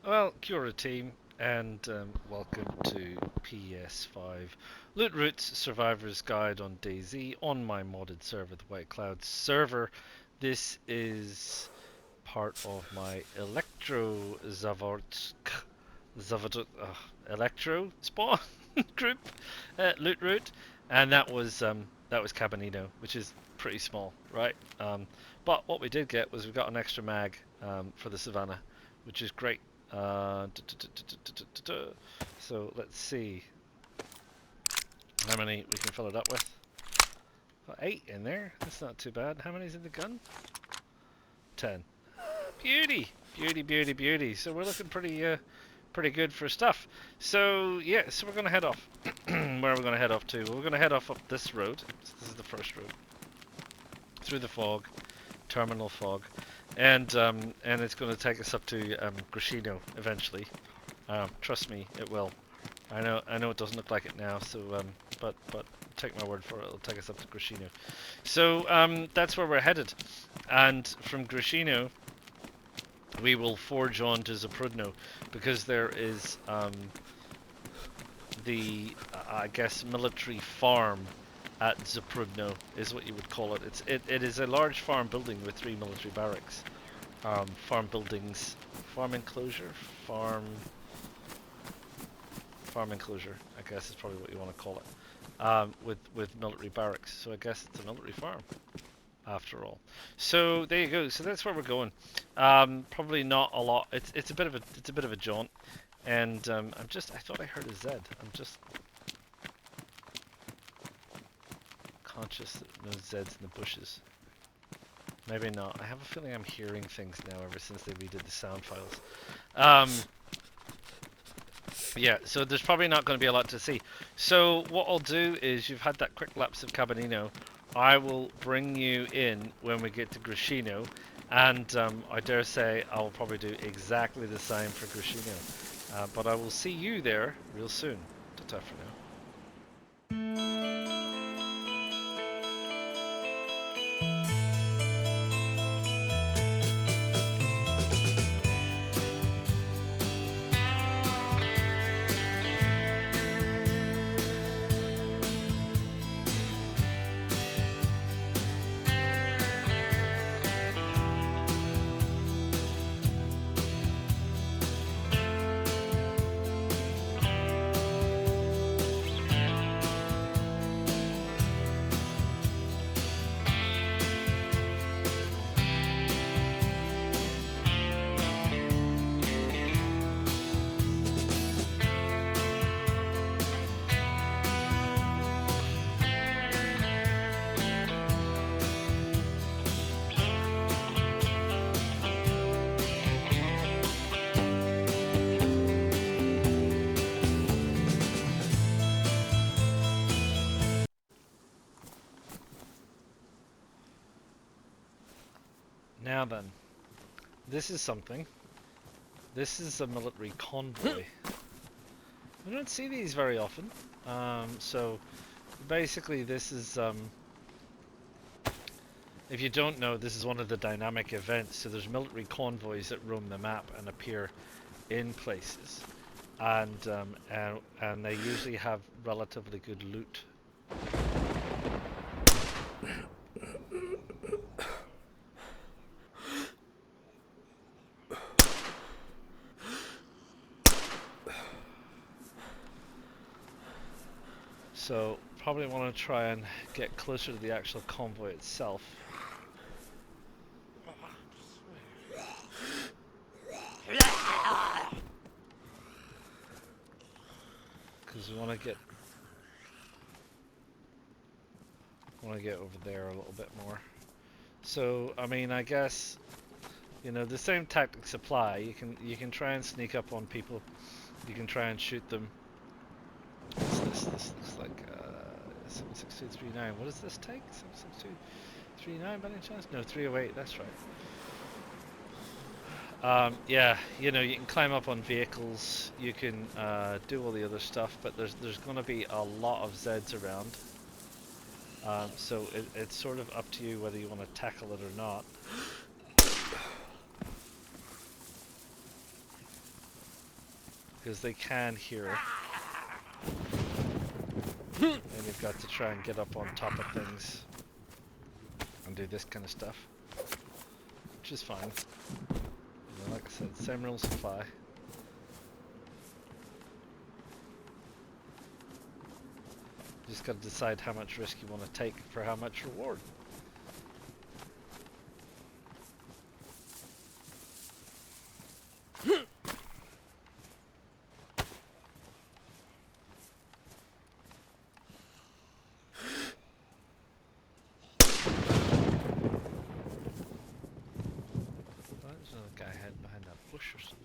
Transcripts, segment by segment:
Well, kia ora team, and welcome to PS5 Loot Routes Survivor's Guide on DayZ on my modded server, the White Cloud server. This is part of my Elektrozavodsk Elektro spawn group loot route, and that was Kabanino, which is pretty small, right? But what we did get was we got an extra mag for the savannah, which is great. So let's see how many we can fill it up with. Got 8 in there. That's not too bad. How many's in the gun? 10. Beauty, beauty, beauty, beauty. So we're looking pretty good for stuff. So yeah, so we're gonna head off. Where are we gonna head off to? Well, we're gonna head off up this road. So this is the first road through the fog, terminal fog. And it's going to take us up to Grishino eventually. Trust me, it will. I know it doesn't look like it now, so but take my word for it, it'll take us up to Grishino. So that's where we're headed, and from Grishino we will forge on to Zaprudnoe, because there is the I guess military farm at Zaprudnoe is what you would call it. It is a large farm building with 3 military barracks, farm buildings, farm enclosure, farm enclosure, I guess is probably what you want to call it, with military barracks. So I guess it's a military farm after all. So there you go. So that's where we're going. Probably not a lot. It's a bit of a jaunt, and I thought I heard a Z. I'm just conscious that no Z's in the bushes. Maybe not. I have a feeling I'm hearing things now ever since they redid the sound files. Yeah, so there's probably not going to be a lot to see. So what I'll do is, you've had that quick lapse of Kabanino. I will bring you in when we get to Grishino, and I dare say I will probably do exactly the same for Grishino. But I will see you there real soon. Ta-ta for now. Now then, this is something. This is a military convoy. We don't see these very often. So basically this is, if you don't know, this is one of the dynamic events. So there's military convoys that roam the map and appear in places. And they usually have relatively good loot. So probably want to try and get closer to the actual convoy itself. Because we want to get over there a little bit more. So I mean, I guess, you know, the same tactics apply. You can try and sneak up on people. You can try and shoot them. What's this? This looks like 76239. What does this take? 76239 by any chance? No, 308. That's right. Yeah, you know, you can climb up on vehicles. You can do all the other stuff, but there's going to be a lot of Zeds around. So it's sort of up to you whether you want to tackle it or not. Because they can hear it. And you've got to try and get up on top of things and do this kind of stuff, which is fine. You know, like I said, same rules apply. You just got to decide how much risk you want to take for how much reward. There's another guy hiding behind that bush or something.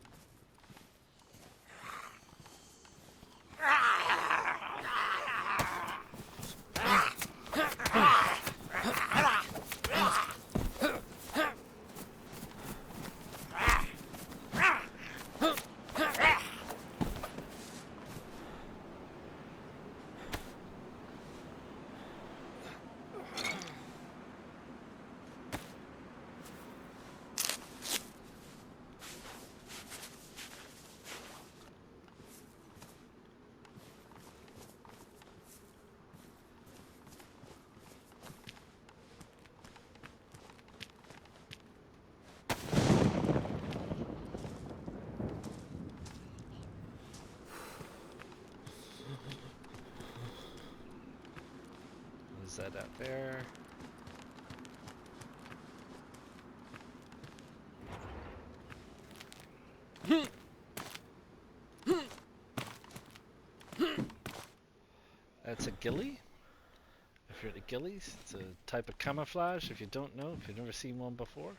Is that out there? That's a ghillie. If you're at the ghillies, it's a type of camouflage. If you don't know, if you've never seen one before.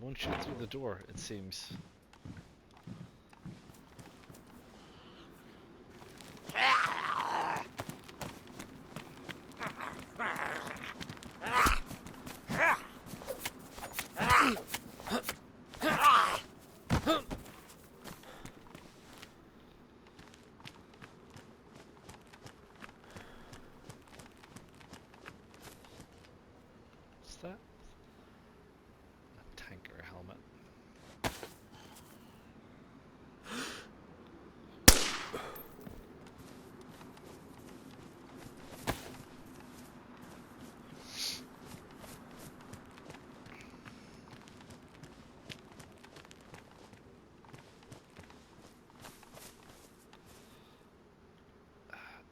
Won't shoot through the door, it seems. What's that? A tanker helmet.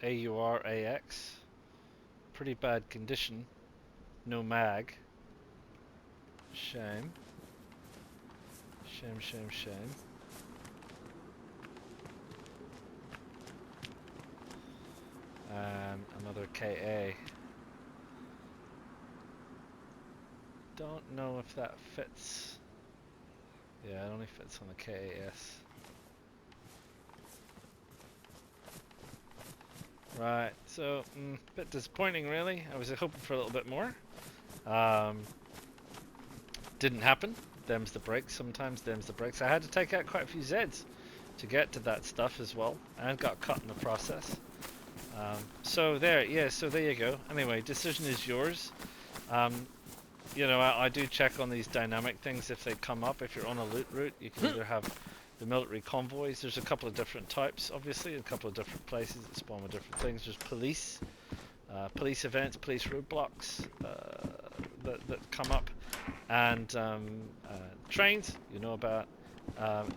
AUR-AX. Pretty bad condition. No mag. Shame. Shame, shame, shame. Another KA. Don't know if that fits. Yeah, it only fits on the KAS. Right, so a bit disappointing really. I was hoping for a little bit more. Um, didn't happen. Them's the breaks. Sometimes them's the breaks. I had to take out quite a few Zs to get to that stuff as well, and got cut in the process. So there, yeah. So there you go. Anyway, decision is yours. You know, I do check on these dynamic things if they come up. If you're on a loot route, you can either have the military convoys. There's a couple of different types, obviously, a couple of different places that spawn with different things. There's police, police events, police roadblocks that come up, and trains, you know about,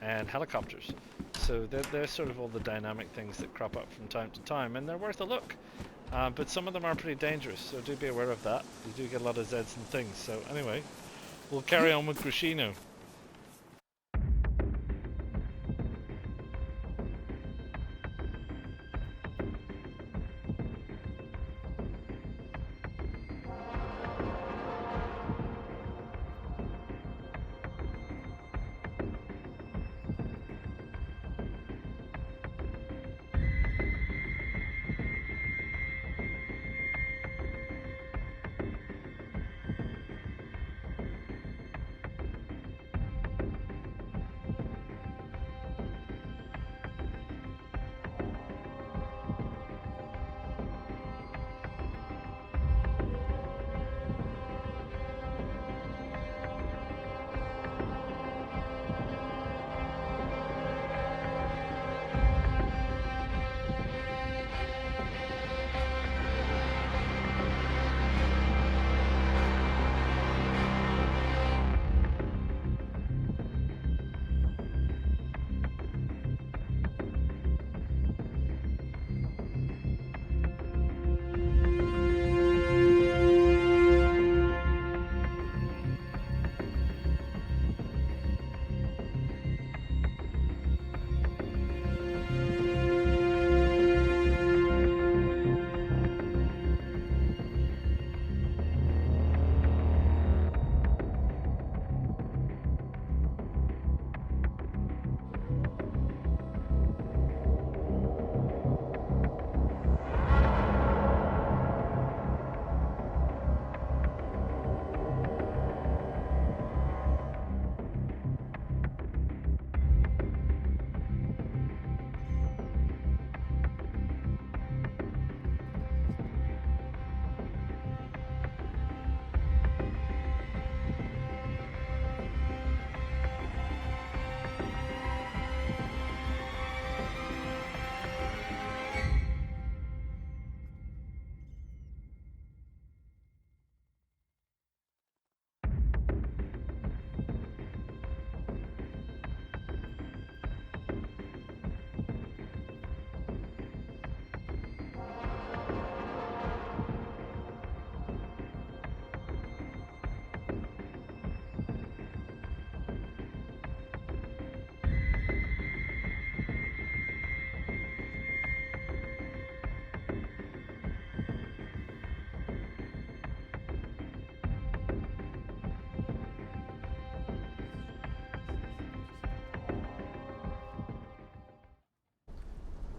and helicopters. So they're sort of all the dynamic things that crop up from time to time, and they're worth a look. But some of them are pretty dangerous, so do be aware of that. You do get a lot of Zs and things. So anyway, we'll carry on with Grishino.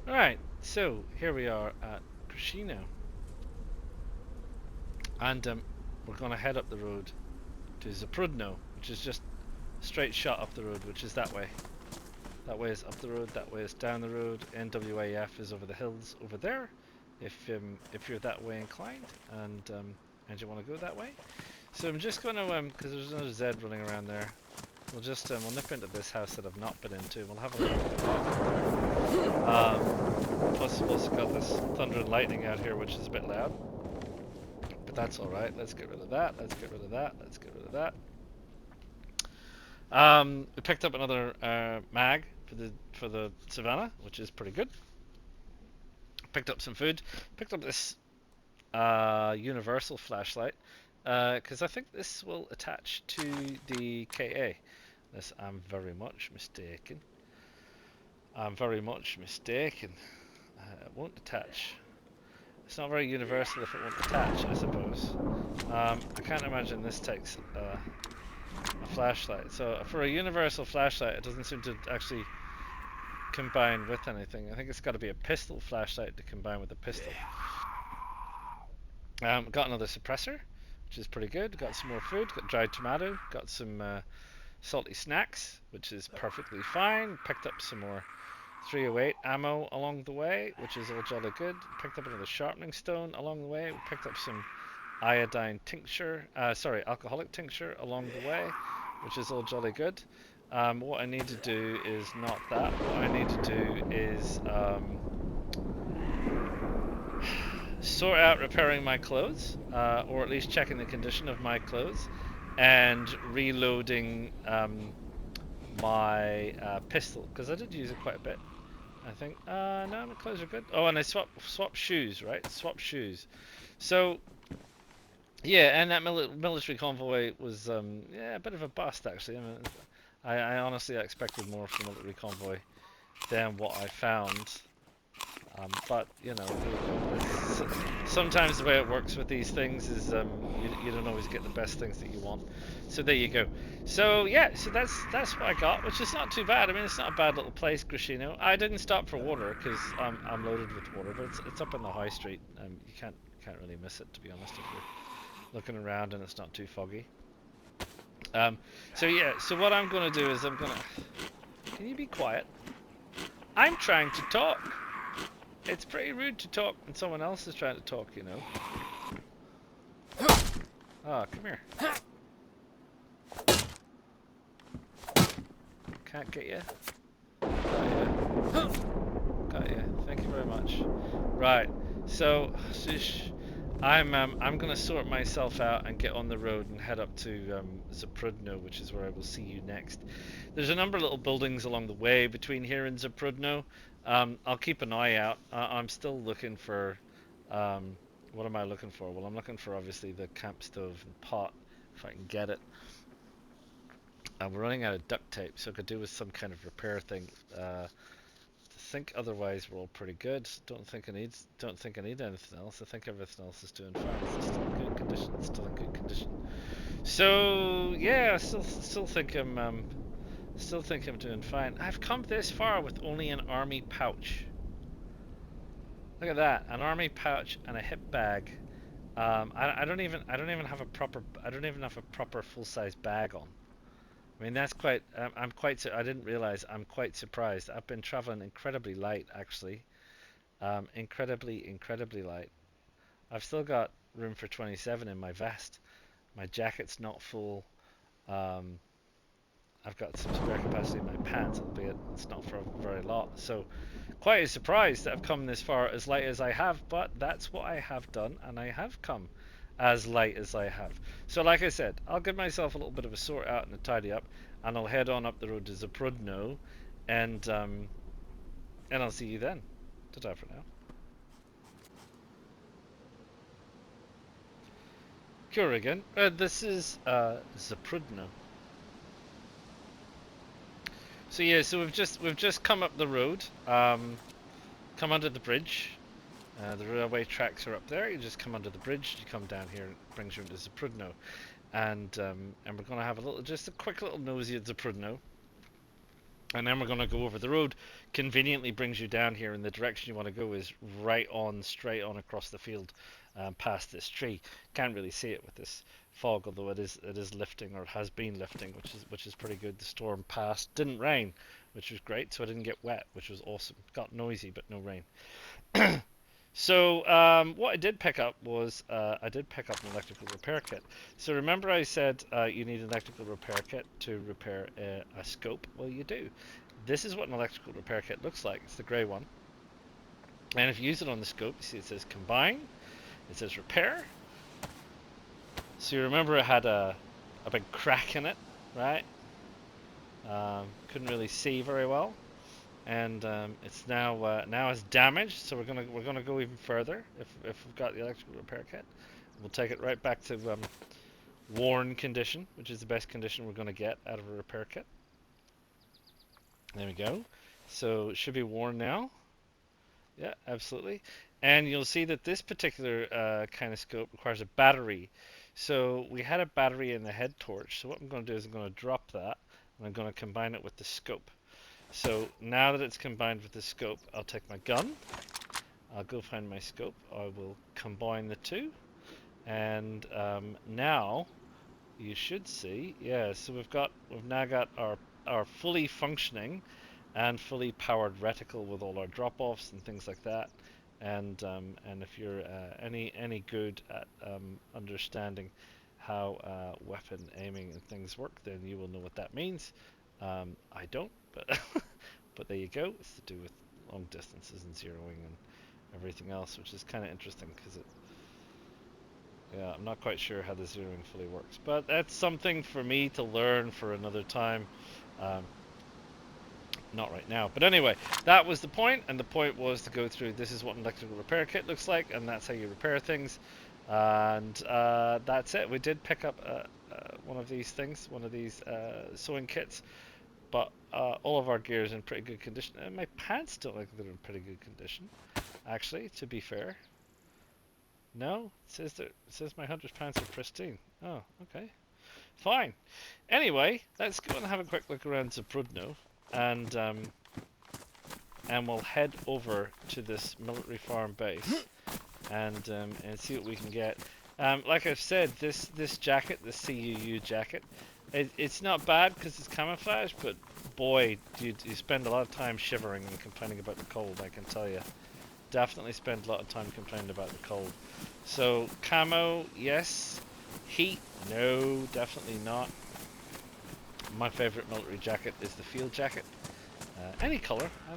Alright, so here we are at Grishino, and we're going to head up the road to Zaprudnoe, which is just a straight shot up the road, which is that way. That way is up the road, that way is down the road. NWAF is over the hills over there, if you're that way inclined, and you want to go that way. So I'm just going to, because there's another Z running around there, we'll just we'll nip into this house that I've not been into. We'll have a look at there. Plus we've also got this thunder and lightning out here, which is a bit loud, but that's all right. Let's get rid of that. Let's get rid of that. Let's get rid of that. We picked up another mag for the savannah, which is pretty good. Picked up some food. Picked up this universal flashlight because I think this will attach to the KA. Unless I'm very much mistaken. I'm very much mistaken. It won't attach. It's not very universal if it won't attach, I suppose. I can't imagine this takes a flashlight. So for a universal flashlight, it doesn't seem to actually combine with anything. I think it's got to be a pistol flashlight to combine with a pistol. Got another suppressor, which is pretty good. Got some more food. Got dried tomato. Got some salty snacks, which is perfectly fine. Picked up some more 308 ammo along the way, which is all jolly good. Picked up another sharpening stone along the way. Picked up some iodine tincture, alcoholic tincture along the way, which is all jolly good. What I need to do is not that. What I need to do is sort out repairing my clothes, or at least checking the condition of my clothes, and reloading my pistol, because I did use it quite a bit, I think. No, my clothes are good. Oh, and I swap shoes, right? Swap shoes. So, yeah, and that military convoy was, yeah, a bit of a bust, actually. I mean, I honestly expected more from the military convoy than what I found. But, you know, sometimes the way it works with these things is you don't always get the best things that you want. So there you go. So, yeah, so that's what I got, which is not too bad. I mean, it's not a bad little place, Grishino. I didn't stop for water, because I'm loaded with water, but it's up on the high street. You can't really miss it, to be honest, if you're looking around and it's not too foggy. So, yeah, so what I'm going to do is Can you be quiet? I'm trying to talk. It's pretty rude to talk when someone else is trying to talk, you know. Ah, come here. Can't get you. Got you. Got you. Thank you very much. Right. So, I'm gonna sort myself out and get on the road and head up to Zaprudnoe, which is where I will see you next. There's a number of little buildings along the way between here and Zaprudnoe. I'll keep an eye out. I'm still looking for, what am I looking for? Well, I'm looking for obviously the camp stove and pot, if I can get it. We're running out of duct tape, so I could do with some kind of repair thing. I think otherwise we're all pretty good. Don't think I need anything else. I think everything else is doing fine. It's still in good condition. It's still in good condition. So yeah, I still think I'm doing fine. I've come this far with only an army pouch. Look at that, an army pouch and a hip bag. I don't even have a proper full-size bag on. I mean, that's quite. I didn't realize. I'm quite surprised. I've been traveling incredibly light, actually. Incredibly light. I've still got room for 27 in my vest. My jacket's not full. I've got some spare capacity in my pants, albeit it's not for a very lot. So, quite a surprise that I've come this far as light as I have, but that's what I have done, and I have come as light as I have. So, like I said, I'll give myself a little bit of a sort out and a tidy up, and I'll head on up the road to Zaprudnoe, and I'll see you then. Ta-ta for now. Here again. This is Zaprudnoe. So yeah, so we've just come up the road, come under the bridge. The railway tracks are up there. You just come under the bridge. You come down here, and it brings you into Zaprudnoe, and we're gonna have just a quick little nosy at Zaprudnoe, and then we're gonna go over the road. Conveniently brings you down here, and the direction you want to go is straight on across the field, past this tree. Can't really see it with this fog, although it is lifting, or it has been lifting, which is pretty good. The storm passed, didn't rain, which was great, so I didn't get wet, which was awesome. Got noisy, but no rain. So what I did pick up was an electrical repair kit. So remember I said you need an electrical repair kit to repair a scope? Well, you do. This is what an electrical repair kit looks like. It's the grey one. And if you use it on the scope, you see it says combine, it says repair. So you remember it had a big crack in it, right? Couldn't really see very well. And it's now it's damaged, so we're gonna go even further if we've got the electrical repair kit. We'll take it right back to worn condition, which is the best condition we're gonna get out of a repair kit. There we go. So it should be worn now. Yeah, absolutely. And you'll see that this particular kind of scope requires a battery. So we had a battery in the head torch. So what I'm going to do is I'm going to drop that, and I'm going to combine it with the scope. So now that it's combined with the scope, I'll take my gun. I'll go find my scope. I will combine the two. And now you should see, yeah, so we've now got our fully functioning and fully powered reticle with all our drop-offs and things like that. And if you're any good at understanding how weapon aiming and things work, then you will know what that means. I don't, but but there you go. It's to do with long distances and zeroing and everything else, which is kind of interesting because yeah, I'm not quite sure how the zeroing fully works, but that's something for me to learn for another time. Not right now, but anyway, that was the point, and the point was to go through. This is what an electrical repair kit looks like, and that's how you repair things. And that's it. We did pick up one of these things, one of these sewing kits, but all of our gear is in pretty good condition. And my pants don't look like they're in pretty good condition, actually, to be fair. No, it says my hunter's pants are pristine. Oh, okay, fine. Anyway, let's go and have a quick look around Zaprudnoe, and we'll head over to this military farm base, and see what we can get. Like I've said, this jacket, the CUU jacket, it's not bad because it's camouflage, but boy, you spend a lot of time shivering and complaining about the cold. I can tell you. Definitely spend a lot of time complaining about the cold. So camo, yes. Heat, no, definitely not. My favorite military jacket is the field jacket. Any color, I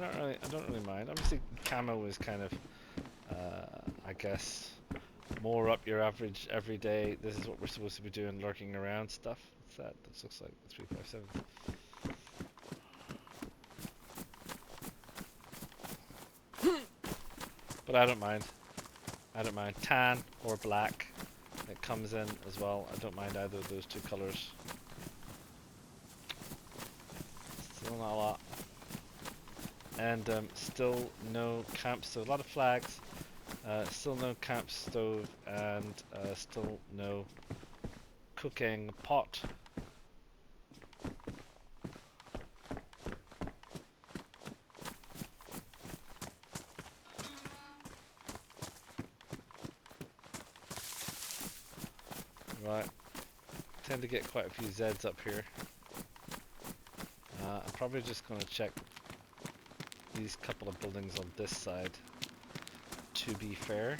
don't really mind. Obviously, camo is kind of, I guess, more up your average everyday. This is what we're supposed to be doing, lurking around stuff. What's that? This looks like 357. But I don't mind. I don't mind. Tan or black. It comes in as well. I don't mind either of those two colors. Still not a lot. And still no camp stove. A lot of flags. Still no camp stove, and still no cooking pot. Right, tend to get quite a few Zs up here. I'm probably just going to check these couple of buildings on this side, to be fair.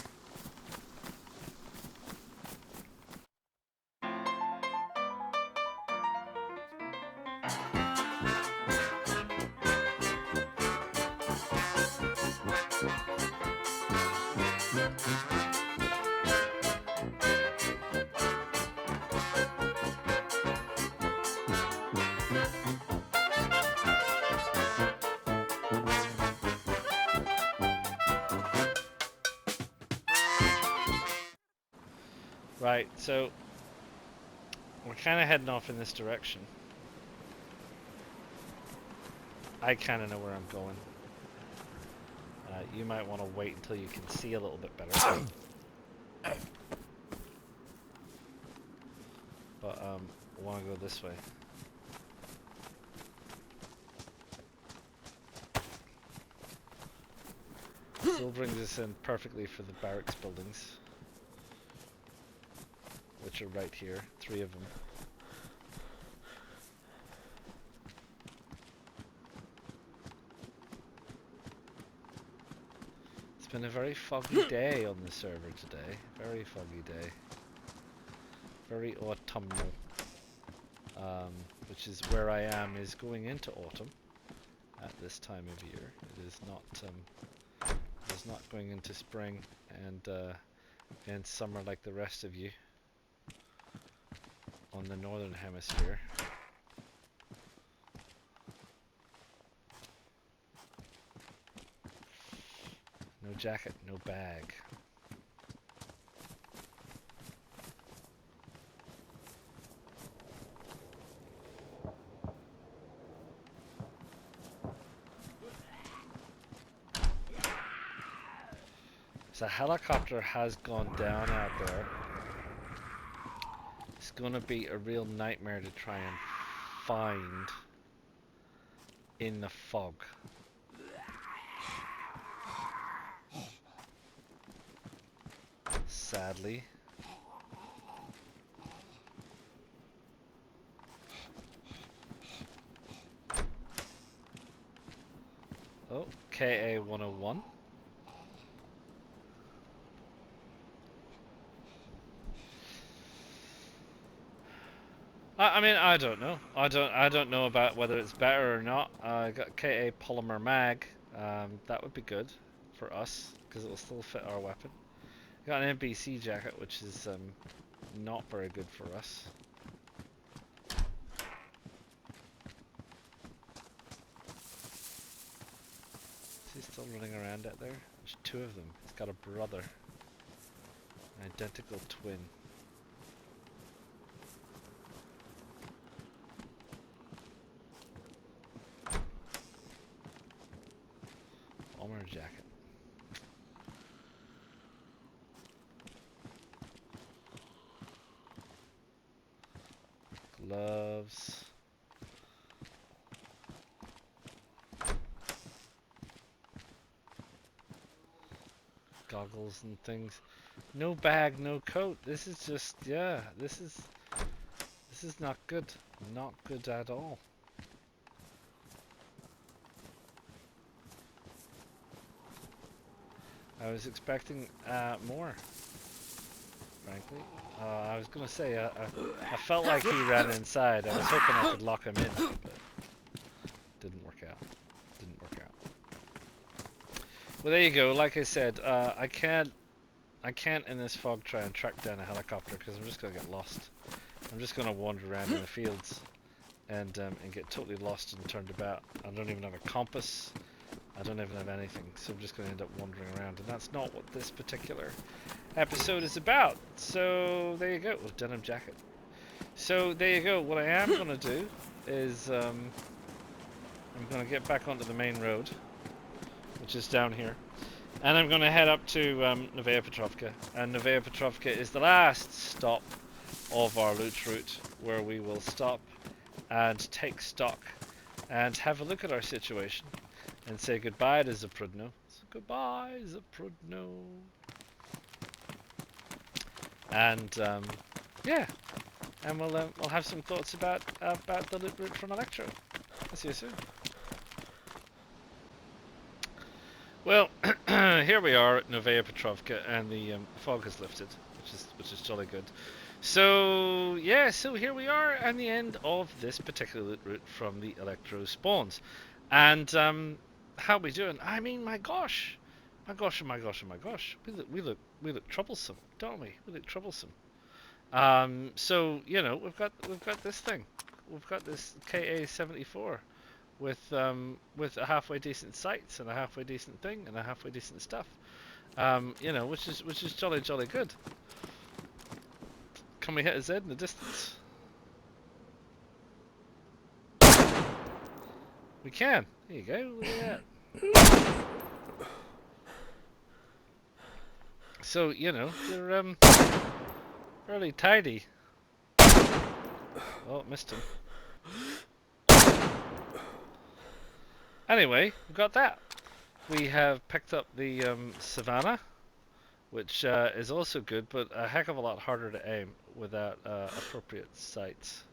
Right, so we're kind of heading off in this direction. I kind of know where I'm going. You might want to wait until you can see a little bit better. But I want to go this way. Still brings us in perfectly for the barracks buildings, which are right here, 3 of them. It's been a very foggy day on the server today. Very foggy day. Very autumnal. Which is where I am, is going into autumn at this time of year. It is not going into spring and summer like the rest of you on the northern hemisphere. No jacket, no bag. So a helicopter has gone down out there. It's going to be a real nightmare to try and find in the fog. Sadly. Oh, KA 101. I mean, I don't know. I don't know about whether it's better or not. I got KA polymer mag. That would be good for us because it will still fit our weapon. Got an NBC jacket, which is not very good for us. Is he still running around out there? There's two of them. He's got a brother, an identical twin. Bomber jacket. Gloves. Goggles and things. No bag, no coat. This is just, yeah, this is not good. Not good at all. I was expecting more, frankly. I was gonna say, I felt like he ran inside. I was hoping I could lock him in, but didn't work out. Didn't work out. Well, there you go. Like I said, I can't in this fog try and track down a helicopter because I'm just gonna get lost. I'm just gonna wander around in the fields and get totally lost and turned about. I don't even have a compass. I don't even have anything, so I'm just going to end up wandering around, and that's not what this particular episode is about. So there you go. Oh, denim jacket. So there you go. What I am going to do is I'm going to get back onto the main road, which is down here, and I'm going to head up to Novaya Petrovka, and Novaya Petrovka is the last stop of our loot route, where we will stop and take stock and have a look at our situation. And say goodbye to Zaprudnoe. So goodbye, Zaprudnoe. And yeah, and we'll have some thoughts about the loot route from Elektro. I'll see you soon. Well, here we are at Novaya Petrovka, and the fog has lifted, which is jolly good. So yeah, so here we are, at the end of this particular loot route from the Elektro spawns, and how we doing? I mean, my gosh, oh my gosh. We look troublesome, don't we? We look troublesome. So you know, we've got this thing. We've got this KA-74 with a halfway decent sights and a halfway decent thing and a halfway decent stuff. You know, which is jolly good. Can we hit a Z in the distance? We can. There you go. Look at that. So you know, they're fairly tidy. Oh, missed him. Anyway, we've got that. We have picked up the Savannah, which is also good, but a heck of a lot harder to aim without appropriate sights.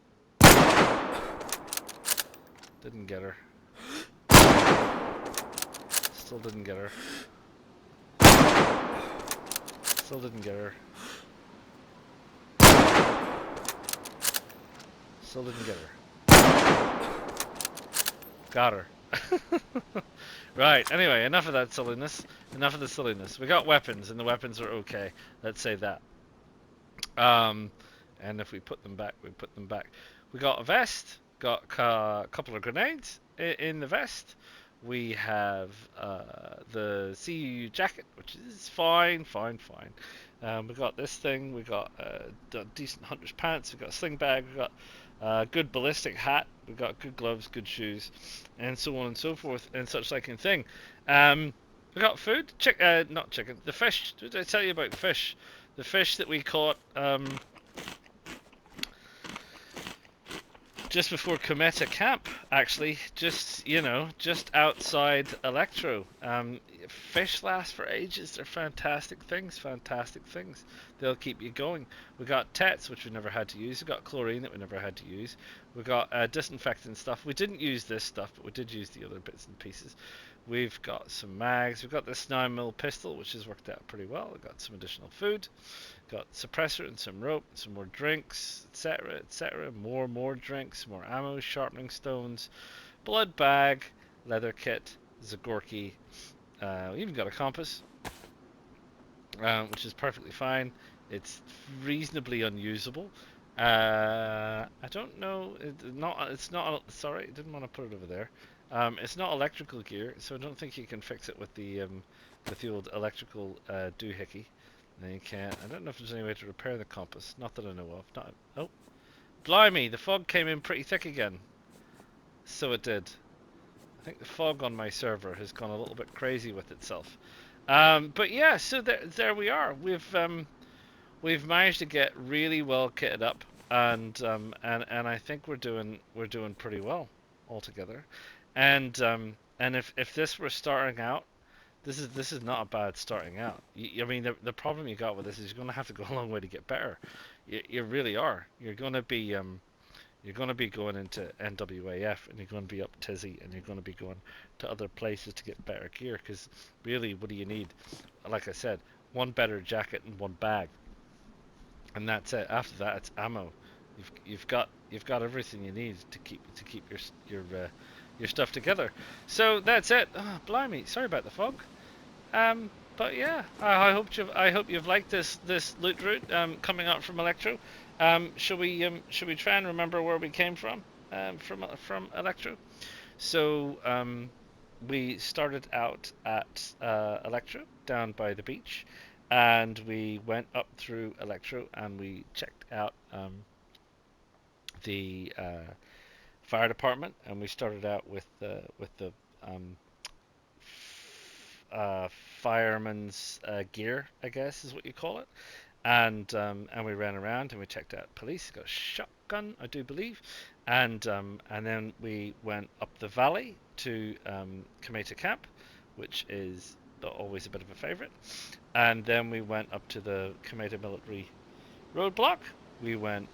Didn't get her. Still didn't get her. Still didn't get her. Still didn't get her. Got her. Right, anyway, enough of that silliness. Enough of the silliness. We got weapons, and the weapons are okay. Let's say that. And if we put them back, we put them back. We got a vest. Got a couple of grenades in the vest. We have the CU jacket, which is fine. We got this thing. We got decent hunter's pants. We got a sling bag. We got good ballistic hat. We got good gloves, good shoes, and so on and so forth, and such like thing. We got food. Not chicken. The fish. Did I tell you about the fish? The fish that we caught. just before Cometa Camp, actually, just, you know, just outside Elektro. Fish last for ages. They're fantastic things, They'll keep you going. We got Tets, which we never had to use. We got chlorine that we never had to use. We got disinfectant stuff. We didn't use this stuff, but we did use the other bits and pieces. We've got some mags. We've got this 9mm pistol, which has worked out pretty well. We've got some additional food. Got suppressor and some rope, some more drinks, etc., etc. More drinks, more ammo, sharpening stones, blood bag, leather kit, Zagorki. We even got a compass, which is perfectly fine. It's reasonably unusable. I don't know. It's not. Sorry, I didn't want to put it over there. It's not electrical gear, so I don't think you can fix it with the old electrical doohickey. No, you can't. I don't know if there's any way to repair the compass. Not that I know of. Not. Oh, blimey! The fog came in pretty thick again. So it did. I think the fog on my server has gone a little bit crazy with itself. But yeah, so there we are. We've managed to get really well kitted up, and I think we're doing pretty well altogether. And if this were starting out, this is not a bad starting out. I mean, the problem you got with this is you're going to have to go a long way to get better. You really are. You're going to be going into NWAF, and you're going to be up Tizzy, and you're going to be going to other places to get better gear. Because really, what do you need? Like I said, one better jacket and one bag, and that's it. After that, it's ammo. You've got everything you need to keep your stuff together. So that's it. Oh, blimey, sorry about the fog. But yeah, I hope you've liked this loot route coming up from Elektro. Should we try and remember where we came from Elektro? So we started out at Elektro down by the beach, and we went up through Elektro, and we checked out the fire department, and we started out with the fireman's gear, I guess is what you call it, and we ran around and we checked out police. Got a shotgun, I do believe, and then we went up the valley to Cometa Camp, which is always a bit of a favorite, and then we went up to the Cometa Military Roadblock. We went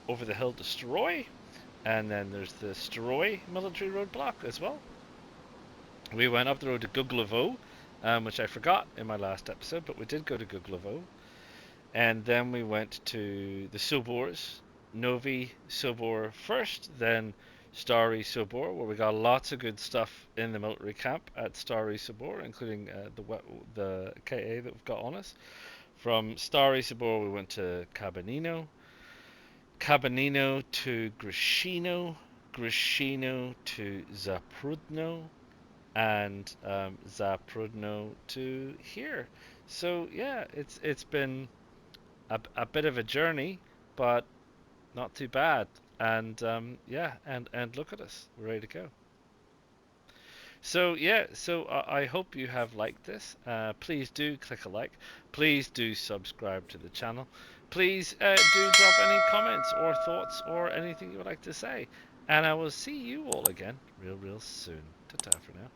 over the hill to Stroy, and then there's the Stroy Military Roadblock as well. We went up the road to Guglovo, which I forgot in my last episode, but we did go to Guglovo. And then we went to the Sobors, Novi Sobor first, then Stary Sobor, where we got lots of good stuff in the military camp at Stary Sobor, including the KA that we've got on us. From Stary Sobor we went to Kabanino, Kabanino to Grishino, Grishino to Zaprudnoe, and Zaprudnoe to here. So yeah, it's been a bit of a journey, but not too bad. And yeah, and look at us, we're ready to go. So yeah, so I hope you have liked this. Please do click a like. Please do subscribe to the channel. Please do drop any comments or thoughts or anything you would like to say. And I will see you all again real soon. Ta-ta for now.